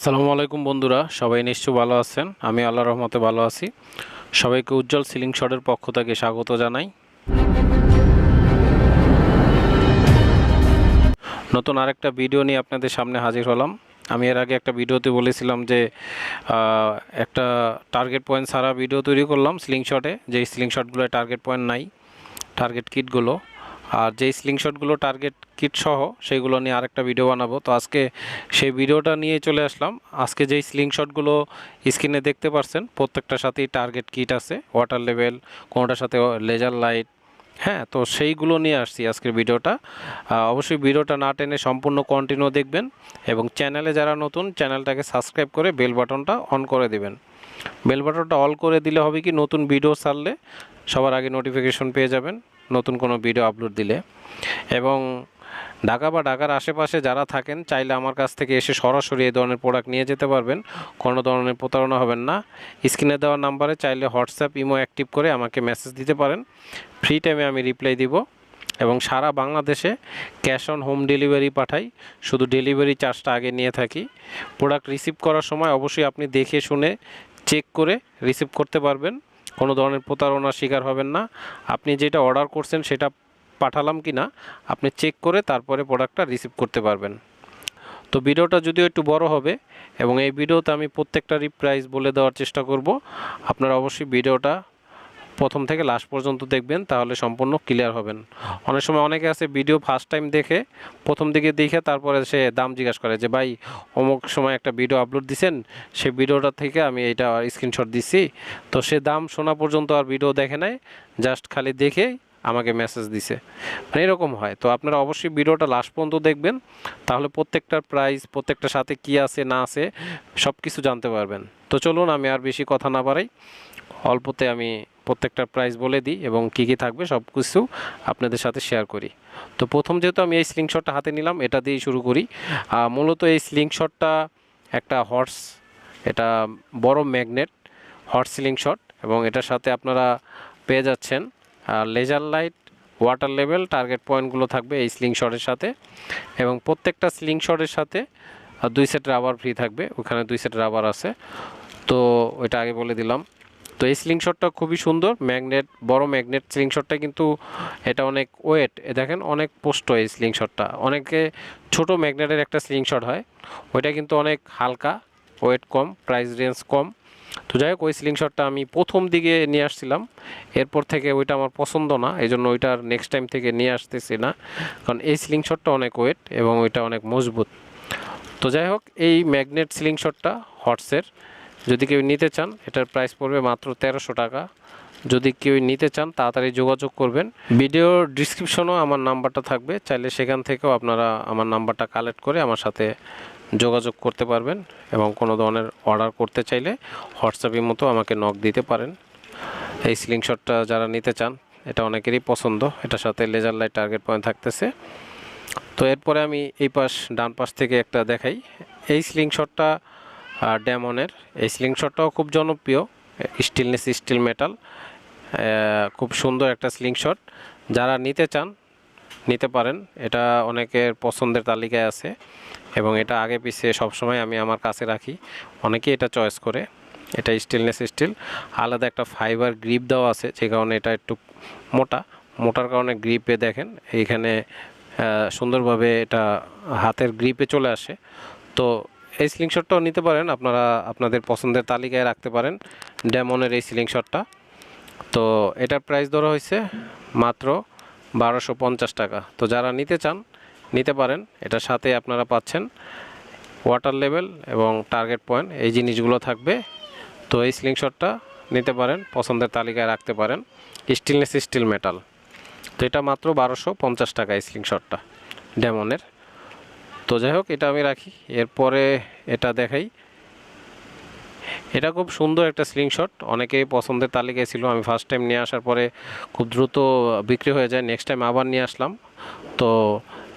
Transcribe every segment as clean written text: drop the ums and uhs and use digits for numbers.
আসসালামু আলাইকুম বন্ধুরা, সবাই নিশ্চয়ই ভালো আছেন। আমি আল্লাহর রহমতে ভালো আছি। সবাইকে উজ্জ্বল সিলিং শটের পক্ষ থেকে স্বাগত জানাই। নতুন আরেকটা ভিডিও নিয়ে আপনাদের সামনে হাজির হলাম। আমি এর আগে একটা ভিডিওতে বলেছিলাম যে একটা টার্গেট পয়েন্ট ছাড়া ভিডিও তৈরি করলাম সিলিং শটে, যেই সিলিং শটগুলো টার্গেট পয়েন্ট নাই, টার্গেট কিটগুলো, আর যেই স্লিং শটগুলো টার্গেট কিট সহ সেইগুলো নিয়ে আরেকটা ভিডিও বানাবো। তো আজকে সেই ভিডিওটা নিয়ে চলে আসলাম। আজকে যেই স্লিং শটগুলো স্ক্রিনে দেখতে পাচ্ছেন প্রত্যেকটার সাথেই টার্গেট কিট আছে, ওয়াটার লেভেল, কোনোটার সাথে লেজার লাইট। হ্যাঁ, তো সেইগুলো নিয়ে আসছি আজকের ভিডিওটা। অবশ্যই ভিডিওটা না টেনে সম্পূর্ণ কন্টিনিউ দেখবেন এবং চ্যানেলে যারা নতুন, চ্যানেলটাকে সাবস্ক্রাইব করে বেল বাটনটা অন করে দেবেন। বেল বাটনটা অল করে দিলে হবে কি, নতুন ভিডিও ছাড়লে সবার আগে নোটিফিকেশন পেয়ে যাবেন নতুন কোনো ভিডিও আপলোড দিলে। এবং ঢাকা বা ঢাকার আশেপাশে যারা থাকেন, চাইলে আমার কাছ থেকে এসে সরাসরি এই ধরনের প্রোডাক্ট নিয়ে যেতে পারবেন, কোনো ধরনের প্রতারণা হবেন না। স্ক্রিনে দেওয়া নাম্বারে চাইলে হোয়াটসঅ্যাপ, ইমো অ্যাক্টিভ করে আমাকে মেসেজ দিতে পারেন। ফ্রি টাইমে আমি রিপ্লাই দিব এবং সারা বাংলাদেশে ক্যাশ অন হোম ডেলিভারি পাঠাই। শুধু ডেলিভারি চার্জটা আগে নিয়ে থাকি। প্রোডাক্ট রিসিভ করার সময় অবশ্যই আপনি দেখে শুনে চেক করে রিসিভ করতে পারবেন, কোনো ধরনের প্রতারণার শিকার হবেন না। আপনি যেটা অর্ডার করছেন সেটা পাঠালাম কি না আপনি চেক করে তারপরে প্রোডাক্টটা রিসিভ করতে পারবেন। তো ভিডিওটা যদিও একটু বড় হবে এবং এই ভিডিওতে আমি প্রত্যেকটারই প্রাইস বলে দেওয়ার চেষ্টা করব। আপনারা অবশ্যই ভিডিওটা প্রথম থেকে লাস্ট পর্যন্ত দেখবেন, তাহলে সম্পূর্ণ ক্লিয়ার হবেন। অনেক সময় অনেকে আছে ভিডিও ফার্স্ট টাইম দেখে, প্রথম দিকে দেখে তারপরে সে দাম জিজ্ঞাসা করে যে ভাই অমুক সময় একটা ভিডিও আপলোড দিছেন, সেই ভিডিওটা থেকে আমি এইটা স্ক্রিনশট দিচ্ছি। তো সে দাম শোনা পর্যন্ত আর ভিডিও দেখে নাই, জাস্ট খালি দেখে আমাকে মেসেজ দিছে, মানে এরকম হয়। তো আপনারা অবশ্যই ভিডিওটা লাস্ট পর্যন্ত দেখবেন, তাহলে প্রত্যেকটার প্রাইস, প্রত্যেকটার সাথে কি আছে না আছে সব কিছু জানতে পারবেন। তো চলুন আমি আর বেশি কথা না বাড়াই, অল্পতে আমি প্রত্যেকটার প্রাইস বলে দিই এবং কী কী থাকবে সব কিছু আপনাদের সাথে শেয়ার করি। তো প্রথম যেহেতু আমি এই স্লিংশটটা হাতে নিলাম, এটা দিয়েই শুরু করি। মূলত এই স্লিংশটটা একটা হর্স, এটা বড় ম্যাগনেট হর্স স্লিংশট, এবং এটার সাথে আপনারা পেয়ে যাচ্ছেন laser light, water level, target পয়েন্টগুলো থাকবে এই স্লিংশটের সাথে। এবং প্রত্যেকটা স্লিংশটের সাথে 2 সেট রাবার ফ্রি থাকবে, ওখানে 2 সেট রাবার আছে। তো ওইটা আগে বলে দিলাম। তো এই স্লিংশটটা খুবই সুন্দর, ম্যাগনেট, বড় ম্যাগনেট স্লিংশটটা, কিন্তু এটা অনেক ওয়েট, দেখেন অনেক পোস্ট এই স্লিংশটটা। অনেকে ছোট ম্যাগনেটের একটা স্লিংশট হয়, ওইটা কিন্তু অনেক হালকা, ওয়েট কম, প্রাইস রেঞ্জ কম। তো যাই হোক, ওই স্লিংশটটা আমি প্রথম দিকে নিয়ে আসছিলাম, এরপর থেকে ওইটা আমার পছন্দ না, এই জন্য ওইটার নেক্সট টাইম থেকে নিয়ে আসতেছি না, কারণ এই স্লিংশটটা অনেক ওয়েট এবং ওইটা অনেক মজবুত। তো যাই হোক, এই ম্যাগনেট স্লিংশটটা হর্সের, যদি কেউ নিতে চান এটার প্রাইস পড়বে মাত্র 1300 টাকা। যদি কেউ নিতে চান তাড়াতাড়ি যোগাযোগ করবেন। ভিডিওর ডিসক্রিপশনেও আমার নাম্বারটা থাকবে, চাইলে সেখান থেকেও আপনারা আমার নাম্বারটা কালেক্ট করে আমার সাথে যোগাযোগ করতে পারবেন এবং কোনো ধরনের অর্ডার করতে চাইলে হোয়াটসঅ্যাপের মতো আমাকে নক দিতে পারেন। এই স্লিংশটটা যারা নিতে চান, এটা অনেকেরই পছন্দ, এটার সাথে লেজার লাইট, টার্গেট পয়েন্ট থাকতেছে। তো এরপরে আমি এই পাশ, ডান পাশ থেকে একটা দেখাই। এই স্লিংশটটা ড্যামনের, এই স্লিংশটটাও খুব জনপ্রিয়, স্টিলনেস স্টিল মেটাল, খুব সুন্দর একটা স্লিংশট। যারা নিতে চান নিতে পারেন, এটা অনেকের পছন্দের তালিকায় আছে এবং এটা আগে পিছিয়ে সবসময় আমি আমার কাছে রাখি, অনেকেই এটা চয়েস করে। এটা স্টিলনেস স্টিল, আলাদা একটা ফাইবার গ্রিপ দেওয়া আছে, যে কারণে এটা একটু মোটার কারণে গ্রিপে দেখেন এইখানে সুন্দরভাবে এটা হাতের গ্রিপে চলে আসে। তো এই স্লিংশটটাও নিতে পারেন, আপনারা আপনাদের পছন্দের তালিকায় রাখতে পারেন ড্যামনের এই স্লিংশটটা। তো এটার প্রাইস ধরা হয়েছে মাত্র 1250 টাকা। তো যারা নিতে চান নিতে পারেন, এটার সাথে আপনারা পাচ্ছেন ওয়াটার লেভেল এবং টার্গেট পয়েন্ট, এই জিনিসগুলো থাকবে। তো এই স্লিংশটটা নিতে পারেন, পছন্দের তালিকায় রাখতে পারেন, স্টিলনেস স্টিল মেটাল। তো এটা মাত্র 1250 টাকা এই স্লিংশটটা ড্যামনের। তো যাই হোক, এটা আমি রাখি। এরপরে এটা দেখাই, এটা খুব সুন্দর একটা স্লিংশট, অনেকেই পছন্দের তালিকায় ছিল। আমি ফার্স্ট টাইম নিয়ে আসার পরে খুব দ্রুত বিক্রি হয়ে যায়, নেক্সট টাইম আবার নিয়ে আসলাম। তো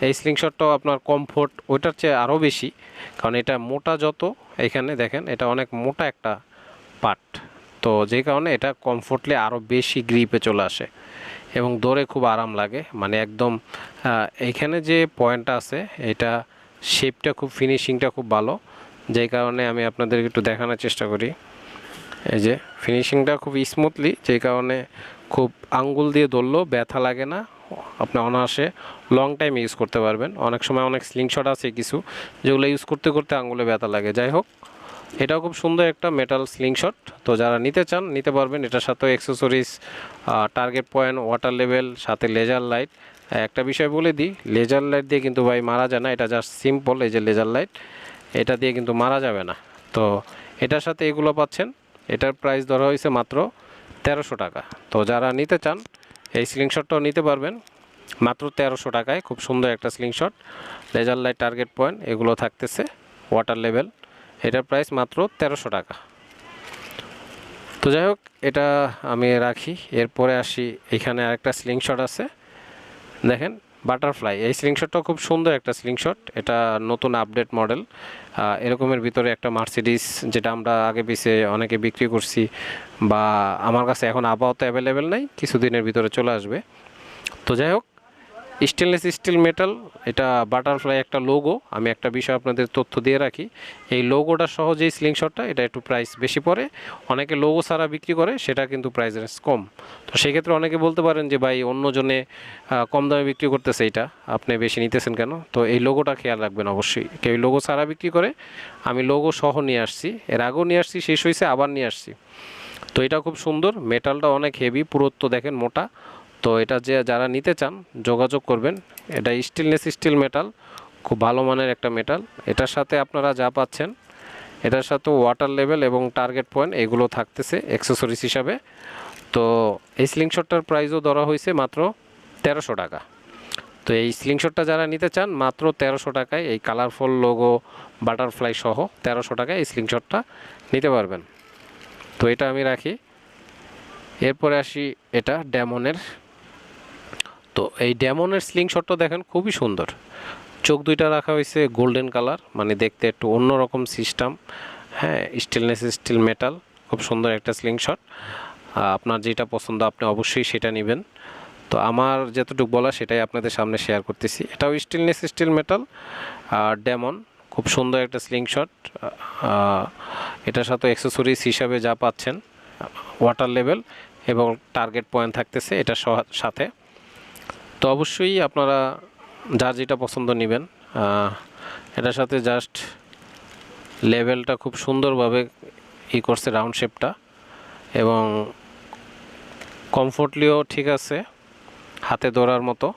এই স্লিংশটটাও আপনার কমফোর্ট ওইটার চেয়ে আরও বেশি, কারণ এটা মোটা যত, এখানে দেখেন এটা অনেক মোটা একটা পার্ট, তো যেই কারণে এটা কমফোর্টলি আরও বেশি গ্রিপে চলে আসে এবং দৌড়ে খুব আরাম লাগে, মানে একদম এইখানে যে পয়েন্টটা আছে, এটা শেপটা খুব, ফিনিশিংটা খুব ভালো। যেই কারণে আমি আপনাদেরকে একটু দেখানোর চেষ্টা করি। এই যে ফিনিশিংটা খুব স্মুথলি, যেই কারণে খুব আঙ্গুল দিয়ে ধরলেও ব্যথা লাগে না, আপনি অনায়াসে লং টাইম ইউজ করতে পারবেন। অনেক সময় অনেক স্লিংশট আছে কিছু যেগুলো ইউজ করতে করতে আঙ্গুলে ব্যথা লাগে। যাই হোক, এটাও খুব সুন্দর একটা মেটাল স্লিংশট। তো যারা নিতে চান নিতে পারবেন। এটার সাথেও accessories, target point, water level, সাথে লেজার লাইট। একটা বিষয় বলে দিই, লেজার লাইট দিয়ে কিন্তু ভাই মারা যায় না, এটা জাস্ট সিম্পল। এই যে লেজার লাইট, এটা দিয়ে কিন্তু মারা যাবে না। তো এটার সাথে এগুলো পাচ্ছেন। এটার প্রাইস ধরা হয়েছে মাত্র 1300 টাকা। তো যারা নিতে চান এই স্লিংশটটাও নিতে পারবেন মাত্র 1300 টাকায়। খুব সুন্দর একটা slingshot, laser light, target point এগুলো থাকতেছে, ওয়াটার লেভেল। এটার প্রাইস মাত্র 1300 টাকা। তো যাই হোক, এটা আমি রাখি। এরপরে আসি, এখানে আরেকটা স্লিংশট আছে দেখেন, বাটারফ্লাই। এই স্লিংশটটাও খুব সুন্দর একটা স্লিংশট। এটা নতুন আপডেট মডেল। এরকমের ভিতরে একটা মার্সিডিস, যেটা আমরা আগে পিছিয়ে অনেকে বিক্রি করছি, বা আমার কাছে এখন আপাতত অ্যাভেলেবেল নাই, কিছুদিনের ভিতরে চলে আসবে। তো যাই হোক, স্টেনলেস স্টিল মেটাল, এটা বাটারফ্লাই একটা লোগো। আমি একটা বিষয় আপনাদের তথ্য দিয়ে রাখি, এই লোগোটা সহ যেই স্লিংশটটা, এটা একটু প্রাইস বেশি পড়ে। অনেকে লোগো ছাড়া বিক্রি করে, সেটা কিন্তু প্রাইস রেঞ্জ কম। তো সেক্ষেত্রে অনেকে বলতে পারেন যে ভাই অন্যজনে কম দামে বিক্রি করতেছে, এটা আপনি বেশি নিতেছেন কেন? তো এই লোগোটা খেয়াল রাখবেন অবশ্যই। কেউ লোগো ছাড়া বিক্রি করে, আমি লোগো সহ নিয়ে আসছি, এর আগেও নিয়ে আসছি, শেষ হয়েছে, আবার নিয়ে আসছি। তো এটা খুব সুন্দর, মেটালটা অনেক হেভি, পুরুত্ব দেখেন মোটা। তো এটা যে যারা নিতে চান যোগাযোগ করবেন। এটা স্টেনলেস স্টিল মেটাল, খুব ভালো মানের একটা মেটাল। এটার সাথে আপনারা যা পাচ্ছেন, এটার সাথে ওয়াটার লেভেল এবং টার্গেট পয়েন্ট এগুলো থাকতেছে অ্যাক্সেসরিজ হিসাবে। তো এই স্লিংশটটার প্রাইসও ধরা হয়েছে মাত্র 1300 টাকা। তো এই স্লিংশটটা যারা নিতে চান মাত্র 1300 টাকায়, এই কালারফুল লোগো বাটারফ্লাই সহ 1300 টাকায় এই স্লিংশটটা নিতে পারবেন। তো এটা আমি রাখি। এরপরে আসি, এটা ড্যামনের। তো এই ড্যামনের স্লিংশটটা দেখেন খুবই সুন্দর। চোখ দুইটা রাখা হয়েছে গোল্ডেন কালার, মানে দেখতে একটু অন্যরকম সিস্টেম। হ্যাঁ, স্টেনলেস স্টিল মেটাল, খুব সুন্দর একটা স্লিংশট। আপনার যেটা পছন্দ আপনি অবশ্যই সেটা নেবেন। তো আমার যতটুকু বলা সেটাই আপনাদের সামনে শেয়ার করতেছি। এটাও স্টেনলেস স্টিল মেটাল ড্যামন, খুব সুন্দর একটা স্লিংশট। এটার সাথে অ্যাক্সেসরিজ হিসাবে যা পাচ্ছেন, ওয়াটার লেভেল এবং টার্গেট পয়েন্ট থাকতেছে এটার সাথে। তো অবশ্যই আপনারা যার যেটা পছন্দ নেবেন। এটার সাথে জাস্ট লেভেলটা খুব সুন্দরভাবে করছে, রাউন্ড শেপটা, এবং কমফোর্টলিও ঠিক আছে, হাতে ধরার মতো।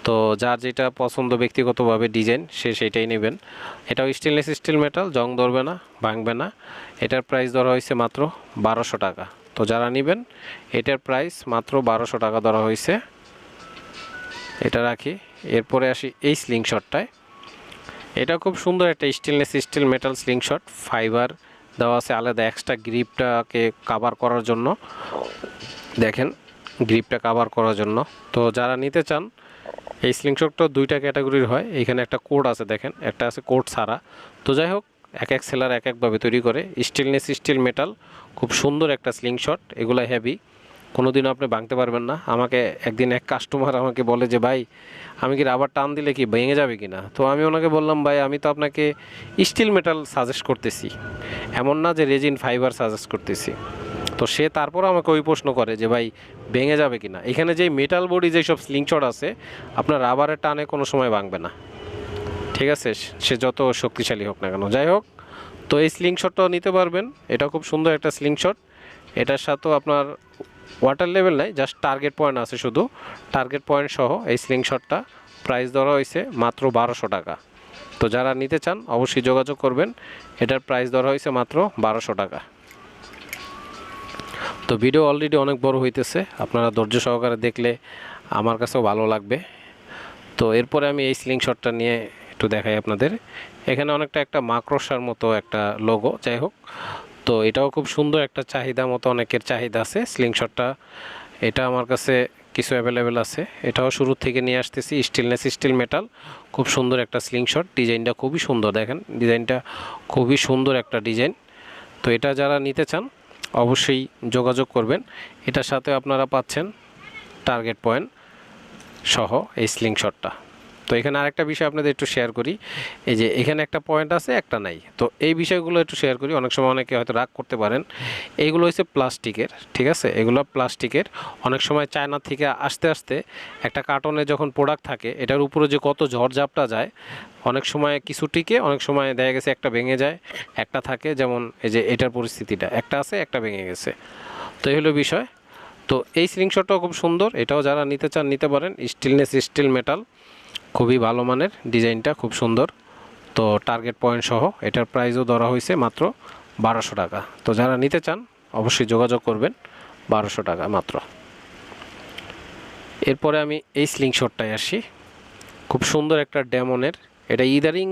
তো যার যেটা পছন্দ ব্যক্তিগতভাবে ডিজাইন, সে সেইটাই নেবেন। এটাও স্টেনলেস স্টিল মেটাল, জং ধরবে না, ভাঙবে না। এটার প্রাইস ধরা হয়েছে মাত্র 1200 টাকা। তো যারা নেবেন, এটার প্রাইস মাত্র 1200 টাকা ধরা হয়েছে। এটা রাখি। এরপরে আসি এই স্লিংশটটায়। এটা খুব সুন্দর একটা stainless steel metal slingshot, fibre দেওয়া আছে আলাদা এক্সট্রা গ্রিপটাকে কাভার করার জন্য। দেখেন, গ্রিপটা কাভার করার জন্য। তো যারা নিতে চান, এই স্লিংশটটা দুইটা ক্যাটাগরির হয়। এখানে একটা কোড আছে দেখেন, একটা আছে কোড ছাড়া। তো যাই হোক, এক এক সেলার এক একভাবে তৈরি করে। স্টেনলেস স্টিল মেটাল, খুব সুন্দর একটা স্লিংশট। এগুলো হেভি, কোনোদিনও আপনি ভাঙতে পারবেন না। আমাকে একদিন এক কাস্টমার আমাকে বলে যে ভাই, আমি কি রাবার টান দিলে কি ভেঙে যাবে কি না? তো আমি ওনাকে বললাম, ভাই আমি তো আপনাকে স্টিল মেটাল সাজেস্ট করতেছি, এমন না যে রেজিন ফাইবার সাজেস্ট করতেছি। তো সে তারপর আমাকে ওই প্রশ্ন করে যে ভাই ভেঙে যাবে কি না। এখানে যে মেটাল বডি যেসব স্লিংশট আছে, আপনার রাবারের টানে কোনো সময় ভাঙবে না, ঠিক আছে, সে যত শক্তিশালী হোক না কেন। যাই হোক, তো এই স্লিংশটটাও নিতে পারবেন। এটা খুব সুন্দর একটা স্লিংশট। এটার সাথেও আপনার ওয়াটার লেভেল নাই, জাস্ট টার্গেট পয়েন্ট আছে শুধু। টার্গেট পয়েন্ট সহ এই স্লিংশটটা প্রাইস ধরা হয়েছে মাত্র 1200 টাকা। তো যারা নিতে চান অবশ্যই যোগাযোগ করবেন। এটার প্রাইস ধরা হয়েছে মাত্র 1200 টাকা। তো ভিডিও অলরেডি অনেক বড় হইতেছে, আপনারা ধৈর্য সহকারে দেখলে আমার কাছেও ভালো লাগবে। তো এরপরে আমি এই স্লিংশটটা নিয়ে একটু দেখাই আপনাদের। এখানে অনেকটা একটা মাকড়সার মতো একটা লোগো। যাই হোক, তো এটাও খুব সুন্দর একটা চাহিদা মতো, অনেকের চাহিদা আছে স্লিংশটটা। এটা আমার কাছে কিছু অ্যাভেলেবেল আছে। এটাও শুরু থেকে নিয়ে আসতেছি, স্টেনলেস স্টিল মেটাল, খুব সুন্দর একটা স্লিংশট। ডিজাইনটা খুবই সুন্দর, দেখেন ডিজাইনটা খুবই সুন্দর একটা ডিজাইন। তো এটা যারা নিতে চান অবশ্যই যোগাযোগ করবেন। এটার সাথে আপনারা পাচ্ছেন টার্গেট পয়েন্ট সহ এই স্লিংশটটা। তো এখানে আরেকটা বিষয় আপনাদের একটু শেয়ার করি, এই যে এখানে একটা পয়েন্ট আছে একটা নাই, তো এই বিষয়গুলো একটু শেয়ার করি। অনেক সময় অনেকে হয়তো রাগ করতে পারেন, এইগুলো হচ্ছে প্লাস্টিকের, ঠিক আছে, এগুলো প্লাস্টিকের। অনেক সময় চায়না থেকে আস্তে আস্তে একটা কার্টনে যখন প্রোডাক্ট থাকে, এটার উপরে যে কত ঝড়ঝাপটা যায়, অনেক সময় কিছু টিকে, অনেক সময় দেখা গেছে একটা ভেঙে যায়, একটা থাকে, যেমন এই যে এটার পরিস্থিতিটা, একটা আছে একটা ভেঙে গেছে। তো এই হলো বিষয়। তো এই স্লিংশটটাও খুব সুন্দর, এটাও যারা নিতে চান নিতে পারেন। স্টিলনেস স্টিল মেটাল, খুবই ভালো মানের, ডিজাইনটা খুব সুন্দর। তো টার্গেট পয়েন্ট সহ এটার প্রাইসও ধরা হয়েছে মাত্র 1200 টাকা। তো যারা নিতে চান অবশ্যই যোগাযোগ করবেন, 1200 টাকা মাত্র। এরপরে আমি এই স্লিংশটটায় আসি, খুব সুন্দর একটা ডেমনের, এটা ইদারিং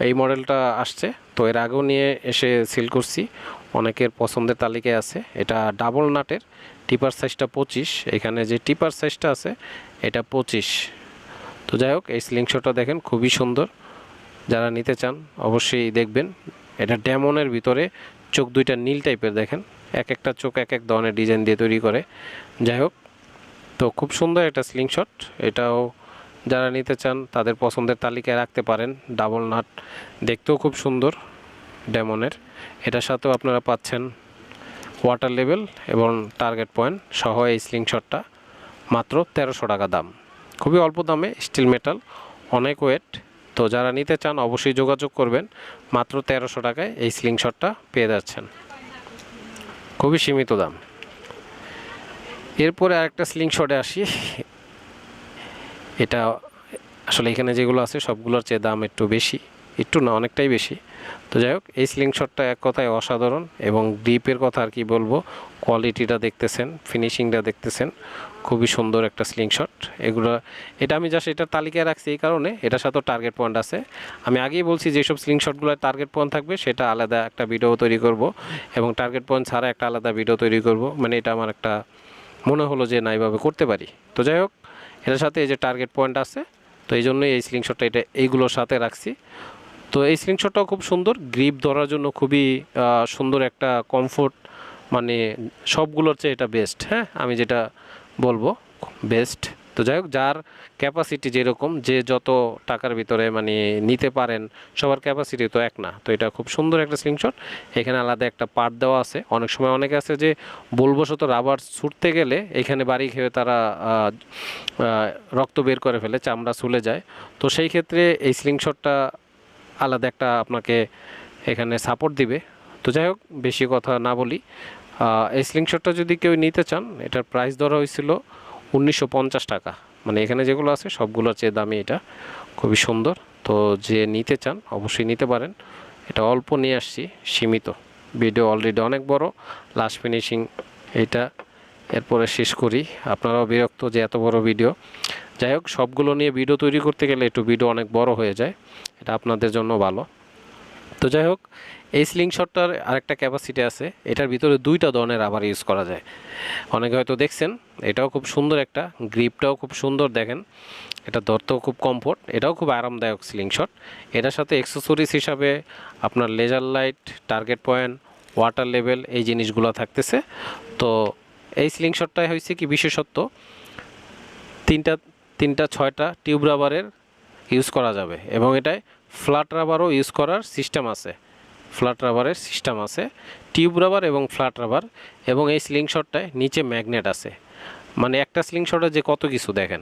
এই মডেলটা আসছে, তো এর আগেও নিয়ে এসে সেল করছি, অনেকের পছন্দের তালিকায় আছে। এটা ডাবল নাটের, টিপার সাইজটা 25, এখানে যে টিপার সাইজটা আছে এটা 25। তো যাই হোক, এই স্লিংশটটা দেখেন খুবই সুন্দর, যারা নিতে চান অবশ্যই দেখবেন। এটা ডেমনের ভিতরে চোখ দুইটা নীল টাইপের, দেখেন এক একটা চোখ এক এক ধরনের ডিজাইন দিয়ে তৈরি করে। যাই হোক, তো খুব সুন্দর একটা স্লিংশট, এটাও যারা নিতে চান তাদের পছন্দের তালিকায় রাখতে পারেন। ডাবল নাট, দেখতেও খুব সুন্দর ডেমনের। এটার সাথেও আপনারা পাচ্ছেন ওয়াটার লেভেল এবং টার্গেট পয়েন্ট সহ এই স্লিংশটটা মাত্র 1300 টাকা দাম, খুবই অল্প দামে, স্টিল মেটাল, অনেক ওয়েট। তো যারা নিতে চান অবশ্যই যোগাযোগ করবেন, মাত্র 1300 টাকায় এই স্লিংশটটা পেয়ে যাচ্ছেন, খুবই সীমিত দাম। এরপরে আরেকটা স্লিংশটে আসি, এটা আসলে এখানে যেগুলো আছে সবগুলোর চেয়ে দাম একটু বেশি, একটু না অনেকটাই বেশি। তো যাই হোক, এই স্লিংশটটা এক কথায় অসাধারণ, এবং গ্রিপের কথা আর কি বলবো, কোয়ালিটিটা দেখতেছেন, ফিনিশিংটা দেখতেছেন, খুবই সুন্দর একটা স্লিংশট। এটা আমি জাস্ট এটার তালিকায় রাখছি এই কারণে, এটার সাথেও টার্গেট পয়েন্ট আছে। আমি আগেই বলছি যেসব স্লিংশটগুলোর টার্গেট পয়েন্ট থাকবে সেটা আলাদা একটা ভিডিও তৈরি করব, এবং টার্গেট পয়েন্ট ছাড়া একটা আলাদা ভিডিও তৈরি করব, মানে এটা আমার একটা মনে হলো যে না এইভাবে করতে পারি। তো যাই হোক, এটার সাথে এই যে টার্গেট পয়েন্ট আছে, তো এই জন্যই এই স্লিংশটটা এটা এইগুলোর সাথে রাখছি। তো এই স্লিংশটটাও খুব সুন্দর, গ্রিপ ধরার জন্য খুবই সুন্দর একটা কমফোর্ট, মানে সবগুলোর চেয়ে এটা বেস্ট। হ্যাঁ, আমি যেটা বলবো বেস্ট। তো যাই হোক, যার ক্যাপাসিটি যেরকম, যে যত টাকার ভিতরে মানে নিতে পারেন, সবার ক্যাপাসিটি তো এক না। তো এটা খুব সুন্দর একটা স্লিংশট, এখানে আলাদা একটা পার্ট দেওয়া আছে। অনেক সময় অনেকে আছে যে বলবশত রাবার ছুটতে গেলে এখানে বাড়ি খেয়ে তারা রক্ত বের করে ফেলে, চামড়া ছুলে যায়। তো সেই ক্ষেত্রে এই স্লিংশটটা আলাদা একটা আপনাকে এখানে সাপোর্ট দিবে। তো যাই হোক, বেশি কথা না বলি, এই স্লিংশটটা যদি কেউ নিতে চান, এটার প্রাইস ধরা হয়েছিল 1950 টাকা, মানে এখানে যেগুলো আছে সবগুলোর চেয়ে দামি, এটা খুবই সুন্দর। তো যে নিতে চান অবশ্যই নিতে পারেন, এটা অল্প নিয়ে আসছি, সীমিত, ভিডিও অলরেডি অনেক বড়, লাস্ট ফিনিশিং এইটা, এরপরে শেষ করি, আপনারাও বিরক্ত যে এত বড় ভিডিও। যাই হোক, সবগুলো নিয়ে ভিডিও তৈরি করতে গেলে একটু ভিডিও অনেক বড় হয়ে যায়, এটা আপনাদের জন্য ভালো। তো যাই হোক, এই স্লিংশটটার আরেকটা ক্যাপাসিটি আছে, এটার ভিতরে দুইটা ধরনের রাবার ইউজ করা যায়, অনেকে হয়তো দেখছেন। এটাও খুব সুন্দর, একটা গ্রিপটাও খুব সুন্দর, দেখেন এটা ধরতেও খুব কমফোর্ট, এটাও খুব আরামদায়ক স্লিংশট। এটার সাথে অ্যাক্সেসরিজ হিসাবে আপনার laser light, target point, water level, এই জিনিসগুলো থাকতেছে। তো এই স্লিংশটটায় হয়েছে কি বিশেষত্ব, তিনটা তিনটা 6টা টিউব রাবারের ইউজ করা যাবে, এবং এটায় ফ্ল্যাট রাবারও ইউজ করার সিস্টেম আছে, ফ্ল্যাট রাবারের সিস্টেম আছে, টিউব রাবার এবং ফ্ল্যাট রাবার। এবং এই স্লিংশটটায় নিচে ম্যাগনেট আছে, মানে একটা স্লিংশটে যে কত কিছু দেখেন।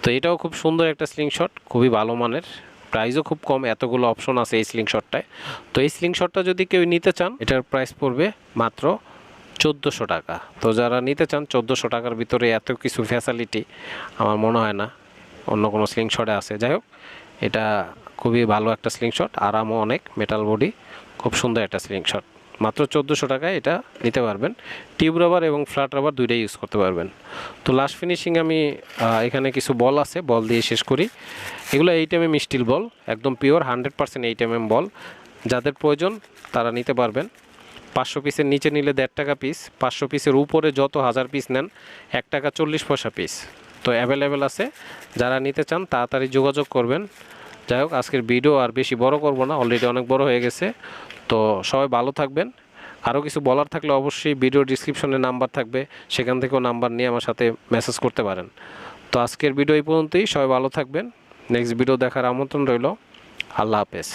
তো এটাও খুব সুন্দর একটা স্লিংশট, খুবই ভালো মানের, প্রাইসও খুব কম, এতগুলো অপশন আছে এই স্লিংশটটায়। তো এই স্লিংশটটা যদি কেউ নিতে চান, এটার প্রাইস পড়বে মাত্র 1400 টাকা। তো যারা নিতে চান 1400 টাকার ভিতরে এত কিছু ফ্যাসিলিটি আমার মনে হয় না অন্য কোনো স্লিংশটে আছে। যাই হোক, এটা খুবই ভালো একটা স্লিংশট, আরামও অনেক, মেটাল বডি, খুব সুন্দর একটা স্লিংশট, মাত্র 1400 টাকায় এটা নিতে পারবেন। টিউব রাবার এবং ফ্ল্যাট রাবার দুইটাই ইউজ করতে পারবেন। তো লাস্ট ফিনিশিং আমি এখানে কিছু বল আছে, বল দিয়ে শেষ করি। এগুলো 8mm স্টিল বল, একদম পিওর 100% 8mm বল, যাদের প্রয়োজন তারা নিতে পারবেন। 500 পিসের নিচে নিলে 1.5 টাকা পিস, 500 পিসের উপরে যত 1000 পিস নেন 1 টাকা 40 পয়সা পিস। তো অ্যাভেলেবেল আছে, যারা নিতে চান তাড়াতাড়ি যোগাযোগ করবেন। যাই হোক, আজকের ভিডিও আর বেশি বড় করব না, অলরেডি অনেক বড় হয়ে গেছে। তো সবাই ভালো থাকবেন, আরও কিছু বলার থাকলে অবশ্যই ভিডিও ডিসক্রিপশনে নাম্বার থাকবে, সেখান থেকেও নাম্বার নিয়ে আমার সাথে মেসেজ করতে পারেন। তো আজকের ভিডিও এই পর্যন্তই, সবাই ভালো থাকবেন, নেক্সট ভিডিও দেখার আমন্ত্রণ রইল। আল্লাহ হাফেজ।